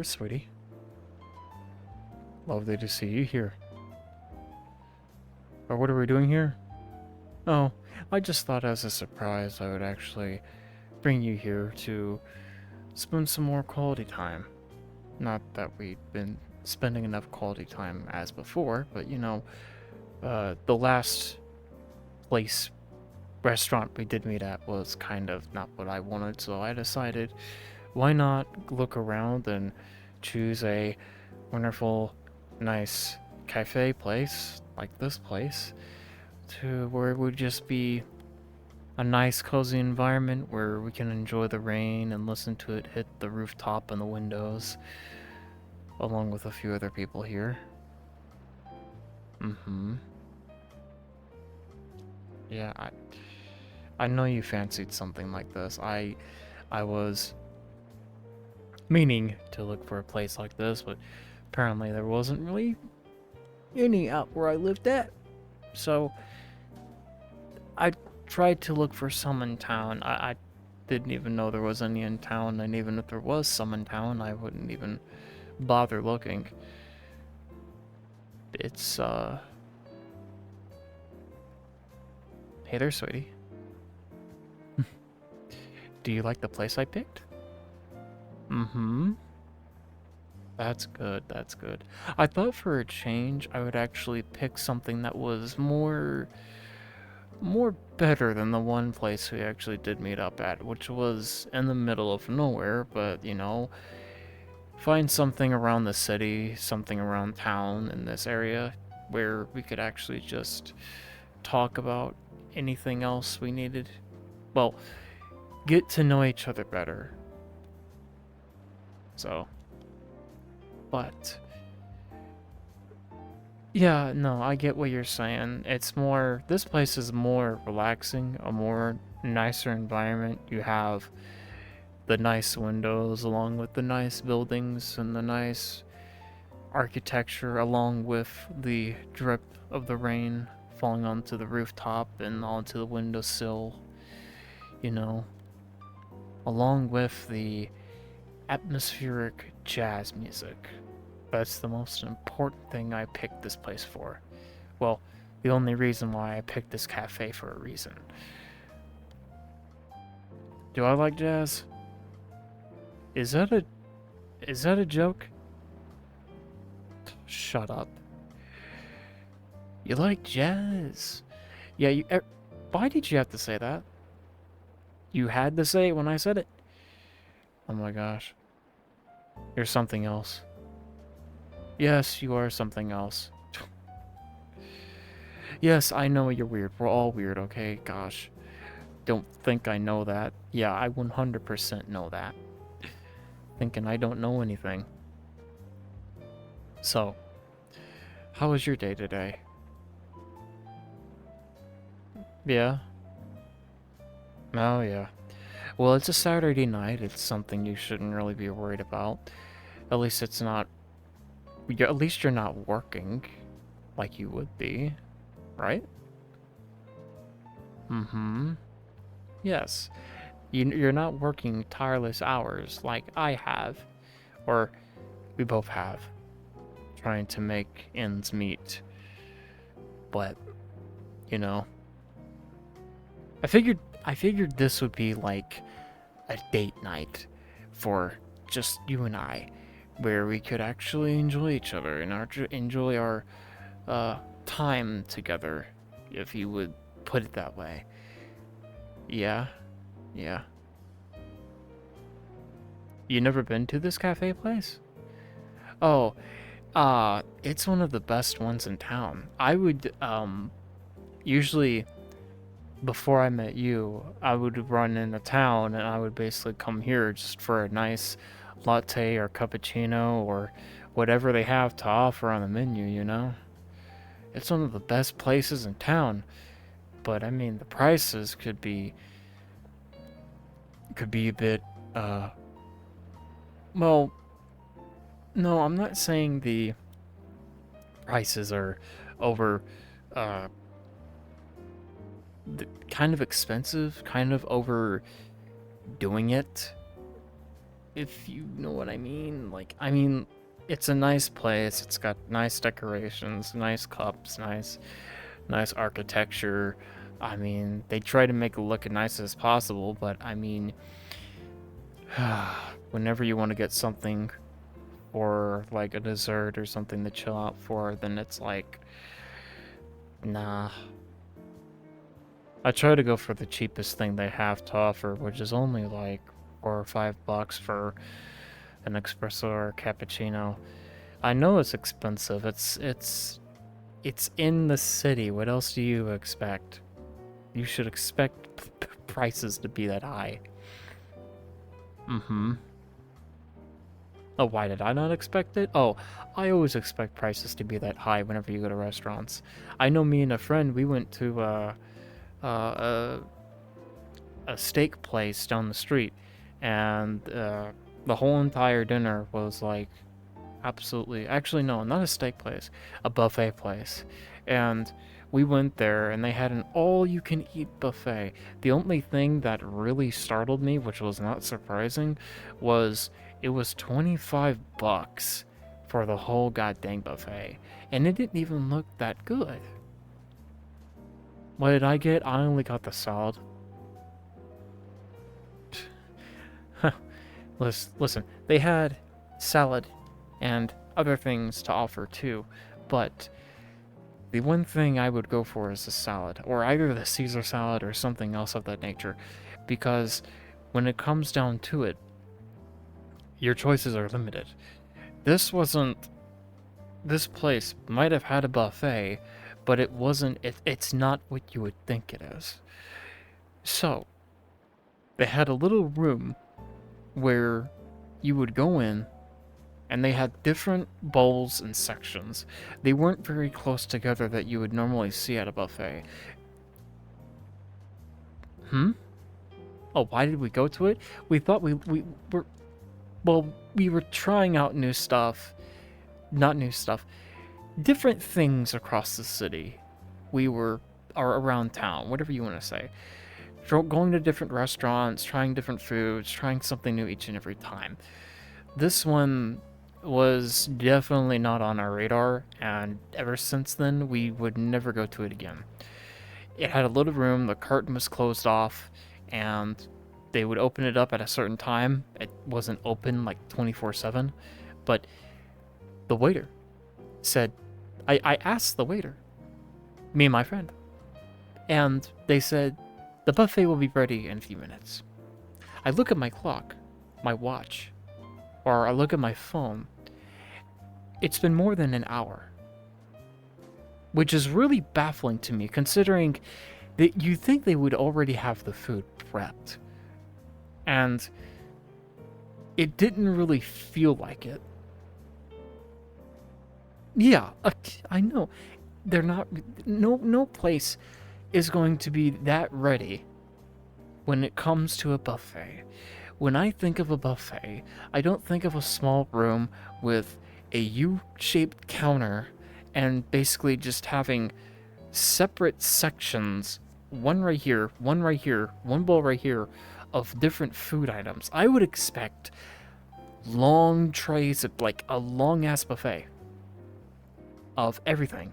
sweetie. Lovely to see you here. Or what are we doing here? Oh, I just thought as a surprise I would actually bring you here to spend some more quality time. Not that we've been spending enough quality time as before, but you know, the last place restaurant we did meet at was kind of not what I wanted, so I decided why not look around and choose a wonderful, nice cafe place like this place to where it would just be a nice, cozy environment where we can enjoy the rain and listen to it hit the rooftop and the windows, along with a few other people here. Mm-hmm. Yeah, I know you fancied something like this. I was meaning to look for a place like this, but apparently there wasn't really any out where I lived at. So I tried to look for some in town. I didn't even know there was any in town, and even if there was some in town, I wouldn't even bother looking. It's, Hey there, sweetie. Do you like the place I picked? Mm-hmm. That's good, that's good. I thought for a change, I would actually pick something that was more better than the one place we actually did meet up at, which was in the middle of nowhere, but you know, find something around the city, something around town in this area where we could actually just talk about anything else we needed. Well, get to know each other better. So, but yeah, no, I get what you're saying. This place is more relaxing, a more nicer environment. You have the nice windows along with the nice buildings and the nice architecture along with the drip of the rain falling onto the rooftop and onto the windowsill, you know, along with the atmospheric jazz music. That's the most important thing I picked this place for. Well, the only reason why I picked this cafe for a reason. Do I like jazz? Is that a joke? Shut up. You like jazz? Yeah, why did you have to say that? You had to say it when I said it. Oh my gosh. You're something else. Yes, you are something else. Yes, I know you're weird. We're all weird, okay? Gosh. Don't think I know that. Yeah, I 100% know that. Thinking I don't know anything. So, how was your day today? Yeah? Oh, yeah. Well, it's a Saturday night. It's something you shouldn't really be worried about. At least it's not... At least you're not working like you would be, right? Mm-hmm. Yes. You're not working tireless hours like I have, or we both have, trying to make ends meet. But, you know, I figured this would be like a date night for just you and I, where we could actually enjoy each other and enjoy our time together, if you would put it that way. Yeah, yeah. You never been to this cafe place? Oh, it's one of the best ones in town. I would, usually, before I met you, I would run into town and I would basically come here just for a nice latte or cappuccino or whatever they have to offer on the menu, you know? It's one of the best places in town, but I mean, the prices could be a bit, uh, well, no, I'm not saying the prices are over, uh, kind of expensive, kind of overdoing it, if you know what I mean. Like, I mean, it's a nice place. It's got nice decorations, nice cups, nice architecture. I mean, they try to make it look as nice as possible, but I mean, whenever you want to get something or like a dessert or something to chill out for, then it's like, nah. I try to go for the cheapest thing they have to offer, which is only like $4 or $5 for an espresso or a cappuccino. I know it's expensive. It's in the city. What else do you expect? You should expect prices to be that high. Mm-hmm. Oh, why did I not expect it? Oh, I always expect prices to be that high whenever you go to restaurants. I know me and a friend, we went to uh, a steak place down the street, and the whole entire dinner was like absolutely, actually no, not a steak place, a buffet place. And we went there and they had an all-you-can-eat buffet. The only thing that really startled me, which was not surprising, was it was $25 for the whole goddamn buffet, and it didn't even look that good. What did I get? I only got the salad. Listen, they had salad and other things to offer too, but the one thing I would go for is the salad, or either the Caesar salad or something else of that nature, because when it comes down to it, your choices are limited. This place might have had a buffet, but it wasn't, it's not what you would think it is. So, they had a little room where you would go in, and they had different bowls and sections. They weren't very close together that you would normally see at a buffet. Hmm? Oh, why did we go to it? We thought we were... Well, we were trying out new stuff. Not new stuff. Different things across the city. Or around town, whatever you want to say. Going to different restaurants, trying different foods, trying something new each and every time. This one was definitely not on our radar, and ever since then, we would never go to it again. It had a little room, the curtain was closed off, and they would open it up at a certain time. It wasn't open like 24/7, but the waiter said, I asked the waiter, me and my friend, and they said, the buffet will be ready in a few minutes. I look at my clock, my watch, or I look at my phone. It's been more than an hour, which is really baffling to me, considering that you think they would already have the food prepped. And it didn't really feel like it. Yeah, I know. They're not... No place is going to be that ready when it comes to a buffet. When I think of a buffet, I don't think of a small room with a U-shaped counter and basically just having separate sections, one right here, one right here, one bowl right here, of different food items. I would expect long trays of, like, a long-ass buffet of everything.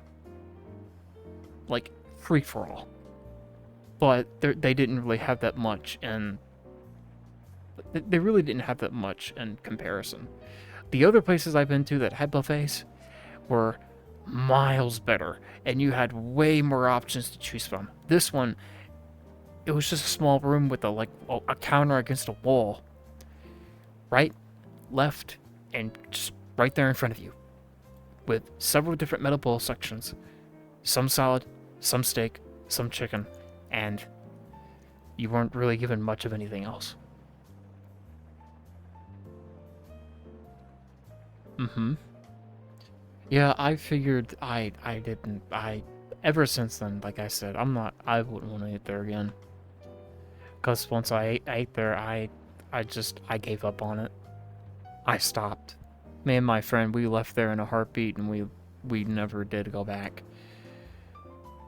Like, free-for-all. But they didn't really have that much, and they really didn't have that much in comparison. The other places I've been to that had buffets were miles better, and you had way more options to choose from. This one, it was just a small room with a counter against a wall. Right, left, and just right there in front of you. With several different metal bowl sections. Some salad, some steak, some chicken, and you weren't really given much of anything else. Mm-hmm. Yeah, I figured I didn't, ever since then, like I said, I wouldn't want to eat there again. Because once I ate there, I gave up on it. I stopped. Me and my friend, we left there in a heartbeat, and we never did go back.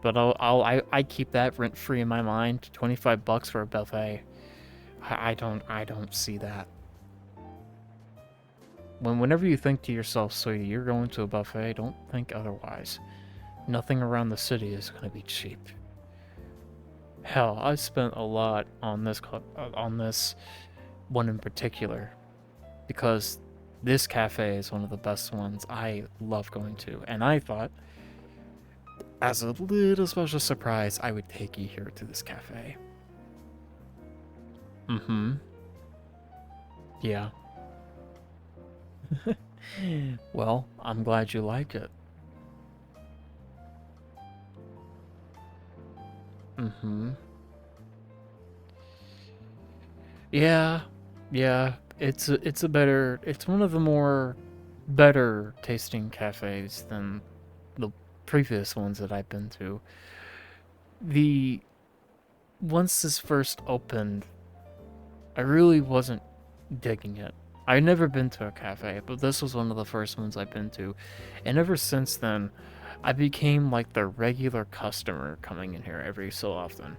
But I keep that rent free in my mind. $25 for a buffet. I don't see that. Whenever you think to yourself, sweetie, you're going to a buffet, don't think otherwise. Nothing around the city is going to be cheap. Hell, I spent a lot on this one in particular because this cafe is one of the best ones I love going to, and I thought, as a little special surprise, I would take you here to this cafe. Mm-hmm. Yeah. Well, I'm glad you like it. Mm-hmm. Yeah, yeah. It's one of the more better tasting cafes than the previous ones that I've been to. The Once this first opened, I really wasn't digging it. I'd never been to a cafe, but this was one of the first ones I've been to. And ever since then, I became like the regular customer coming in here every so often.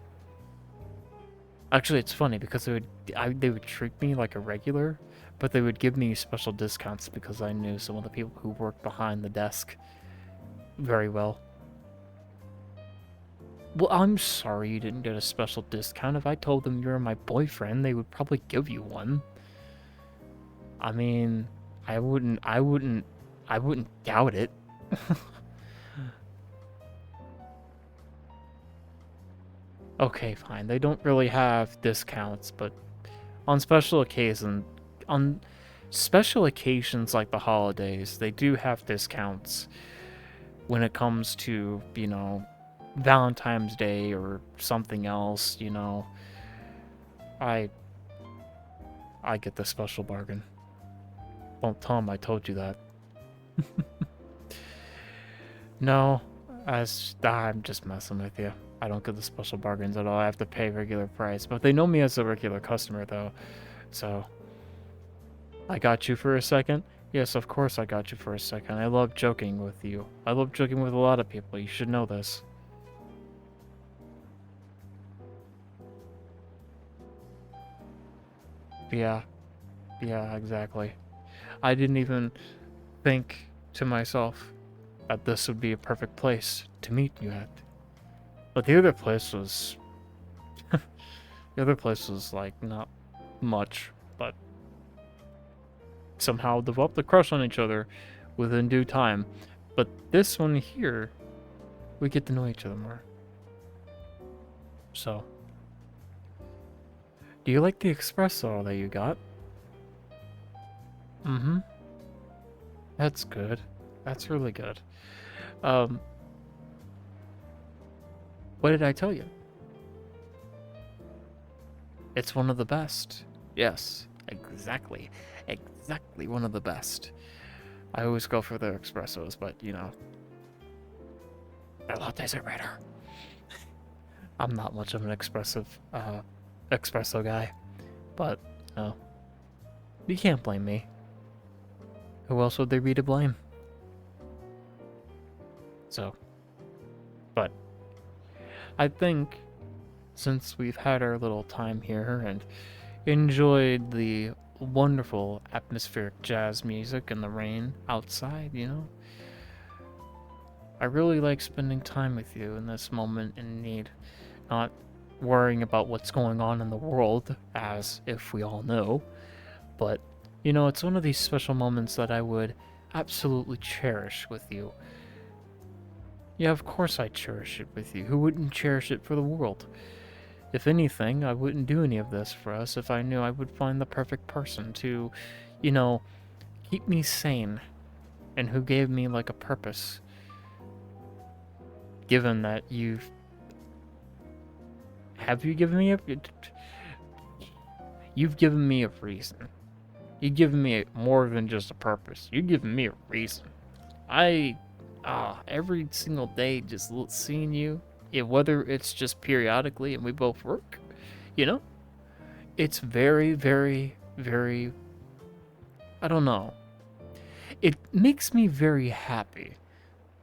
Actually, it's funny because they would treat me like a regular, but they would give me special discounts because I knew some of the people who worked behind the desk very well. Well, I'm sorry you didn't get a special discount. If I told them you were my boyfriend, they would probably give you one. I mean, I wouldn't doubt it. Okay, fine. They don't really have discounts, but on special occasion, on special occasions like the holidays, they do have discounts when it comes to, Valentine's Day or something else. I I get the special bargain. Don't tell them I told you that. No, I'm just messing with you. I don't get the special bargains at all. I have to pay regular price. But they know me as a regular customer, though. So, I got you for a second? Yes, of course I got you for a second. I love joking with you. I love joking with a lot of people. You should know this. Yeah, yeah, exactly. I didn't even think to myself that this would be a perfect place to meet you at. But the other place was the other place was like not much, but somehow developed a crush on each other within due time. But this one here, we get to know each other more. So, do you like the espresso that you got? Mm-hmm. That's good. That's really good. Um, what did I tell you? It's one of the best. Yes, exactly. Exactly one of the best. I always go for the espressos, but their lattes are better. I'm not much of an espresso guy, but you can't blame me. Who else would there be to blame? So, but I think since we've had our little time here and enjoyed the wonderful atmospheric jazz music and the rain outside, I really like spending time with you in this moment in need, not worrying about what's going on in the world, as if we all know, but, it's one of these special moments that I would absolutely cherish with you. Yeah, of course I cherish it with you. Who wouldn't cherish it for the world? If anything, I wouldn't do any of this for us if I knew I would find the perfect person to, you know, keep me sane and who gave me like a purpose. Given that have you given me a you've given me a reason. You've given me more than just a purpose. You've given me a reason. Every single day just seeing you, whether it's just periodically and we both work, you know, it's very, very, very, I don't know. It makes me very happy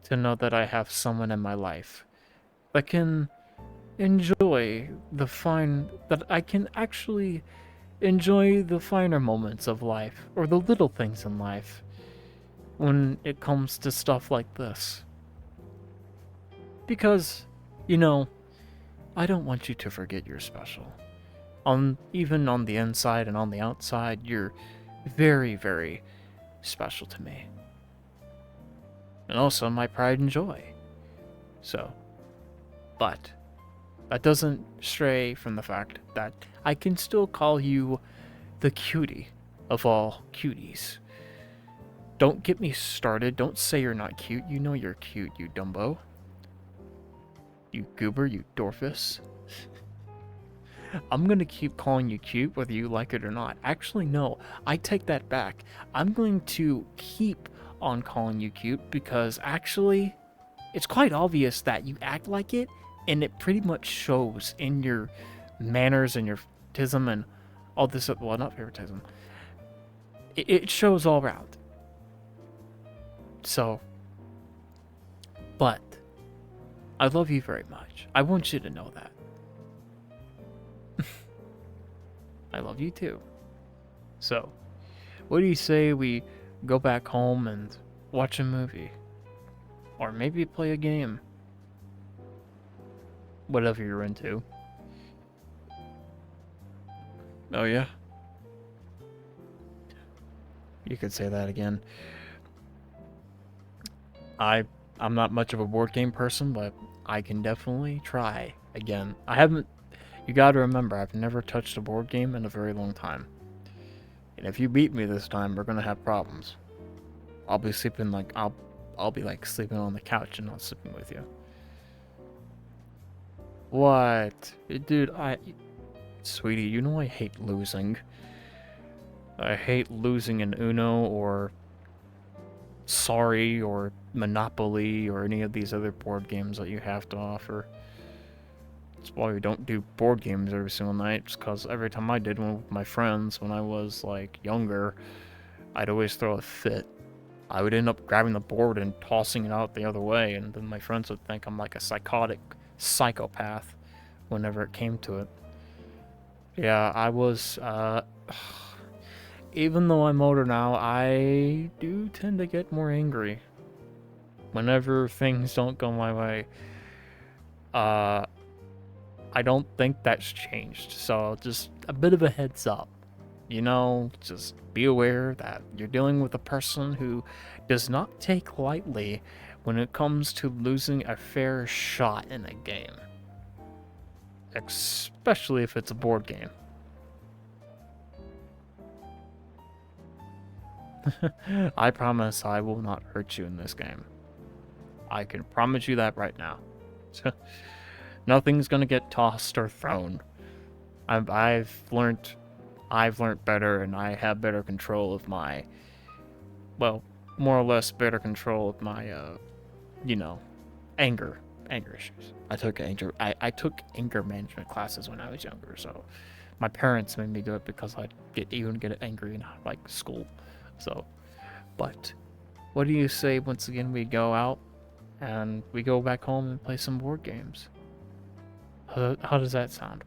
to know that I have someone in my life that can enjoy that I can actually enjoy the finer moments of life, or the little things in life, when it comes to stuff like this. Because, you know, I don't want you to forget you're special. Even on the inside and on the outside, you're very, very special to me. And also my pride and joy. So, but that doesn't stray from the fact that I can still call you the cutie of all cuties. Don't get me started. Don't say you're not cute. You know you're cute, you Dumbo. You goober, you Dorfus. I'm gonna keep calling you cute whether you like it or not. Actually, no. I take that back. I'm going to keep on calling you cute because actually, it's quite obvious that you act like it, and it pretty much shows in your manners and your favoritism and all this. Well, not favoritism. It shows all around. So, but I love you very much. I want you to know that. I love you too. So, what do you say we go back home and watch a movie? Or maybe play a game? Whatever you're into. Oh, yeah? You could say that again. I'm not much of a board game person, but I can definitely try again. I haven't. You gotta remember, I've never touched a board game in a very long time. And if you beat me this time, we're gonna have problems. I'll be sleeping like I'll be like sleeping on the couch and not sleeping with you. What? Dude, sweetie, you know I hate losing. I hate losing in Uno or Sorry or Monopoly or any of these other board games that you have to offer. That's why we don't do board games every single night, just because every time I did one with my friends when I was, like, younger, I'd always throw a fit. I would end up grabbing the board and tossing it out the other way, and then my friends would think I'm like a psychotic psychopath whenever it came to it. Yeah, I was, even though I'm older now, I do tend to get more angry whenever things don't go my way. I don't think that's changed, so just a bit of a heads up. You know, just be aware that you're dealing with a person who does not take lightly when it comes to losing a fair shot in a game. Especially if it's a board game. I promise I will not hurt you in this game. I can promise you that right now. Nothing's gonna get tossed or thrown. I've learned better, and I have better control of my, well, more or less better control of my, you know, anger issues. I took anger management classes when I was younger, so my parents made me do it because I'd get angry in like school. So, but what do you say once again we go out and we go back home and play some board games? How does that sound?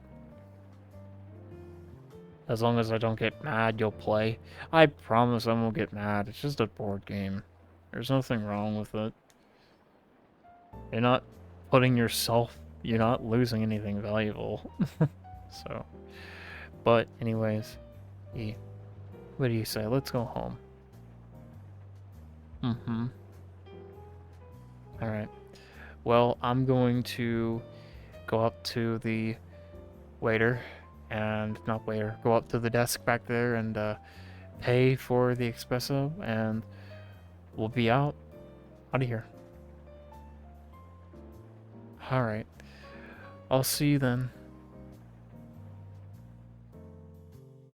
As long as I don't get mad, you'll play. I promise I won't get mad. It's just a board game. There's nothing wrong with it. You're not you're not losing anything valuable. So, but anyways, what do you say? Let's go home. Mm-hmm. Alright. Well, I'm going to go up to the waiter and go up to the desk back there and pay for the espresso, and we'll be out of here. Alright. I'll see you then.